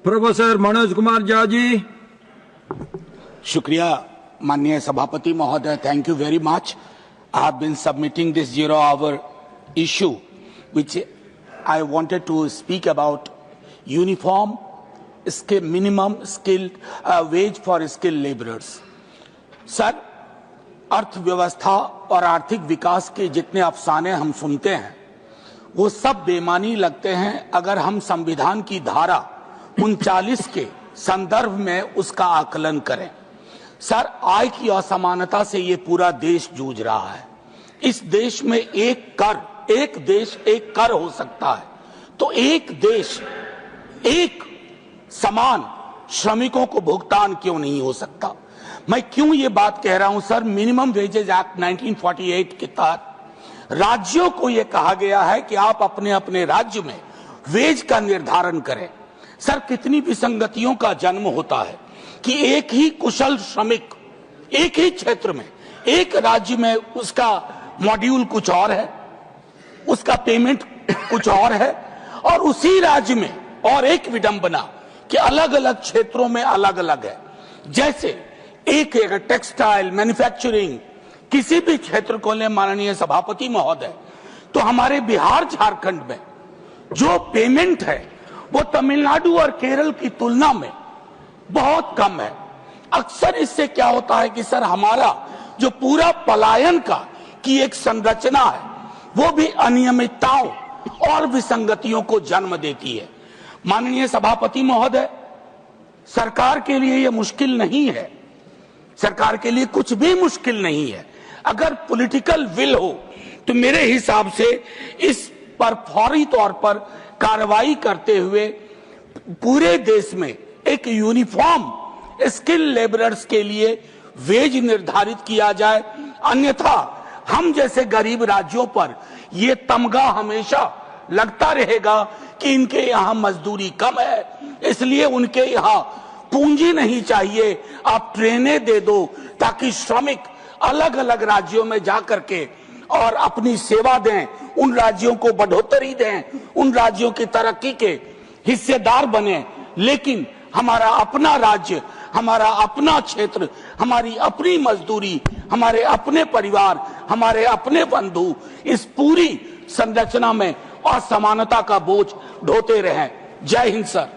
Professor Manoj Kumar Jha ji. शुक्रिया माननीय सभापति महोदय, thank you very much. I have been submitting this 0-hour issue which I wanted to speak about uniform skill, minimum skilled wage for skilled laborers। Sir, अर्थव्यवस्था और आर्थिक विकास के जितने अफसाने हम सुनते हैं वो सब बेमानी लगते हैं अगर हम संविधान की धारा 39 के संदर्भ में उसका आकलन करें। सर, आय की असमानता से ये पूरा देश जूझ रहा है। इस देश में एक देश एक कर हो सकता है, तो एक देश एक समान श्रमिकों को भुगतान क्यों नहीं हो सकता? मैं क्यों ये बात कह रहा हूं सर? मिनिमम वेजेज एक्ट 1948 के तहत राज्यों को यह कहा गया है कि आप अपने अपने राज्य में वेज का निर्धारण करें। सर, कितनी विसंगतियों का जन्म होता है कि एक ही कुशल श्रमिक एक ही क्षेत्र में एक राज्य में उसका मॉड्यूल कुछ और है, उसका पेमेंट कुछ और है, और उसी राज्य में और एक विडंबना कि अलग अलग क्षेत्रों में अलग अलग है। जैसे एक टेक्सटाइल मैन्युफैक्चरिंग किसी भी क्षेत्र को ले माननीय सभापति महोदय, तो हमारे बिहार झारखंड में जो पेमेंट है वो तमिलनाडु और केरल की तुलना में बहुत कम है। अक्सर इससे क्या होता है कि सर हमारा जो पूरा पलायन का की एक संरचना है वो भी अनियमितताओं और विसंगतियों को जन्म देती है। माननीय सभापति महोदय, सरकार के लिए यह मुश्किल नहीं है, सरकार के लिए कुछ भी मुश्किल नहीं है। अगर पॉलिटिकल विल हो तो मेरे हिसाब से इस पर फौरी तौर पर कार्रवाई करते हुए पूरे देश में एक यूनिफॉर्म स्किल लेबरर्स के लिए वेज निर्धारित किया जाए। अन्यथा हम जैसे गरीब राज्यों पर यह तमगा हमेशा लगता रहेगा कि इनके यहाँ मजदूरी कम है, इसलिए उनके यहाँ पूंजी नहीं चाहिए, आप ट्रेनें दे दो ताकि श्रमिक अलग अलग राज्यों में जाकर के और अपनी सेवा दें, उन राज्यों को बढ़ोतरी दें, उन राज्यों की तरक्की के हिस्सेदार बने। लेकिन हमारा अपना राज्य, हमारा अपना क्षेत्र, हमारी अपनी मजदूरी, हमारे अपने परिवार, हमारे अपने बंधु इस पूरी संरचना में असमानता का बोझ ढोते रहें। जय हिंद सर।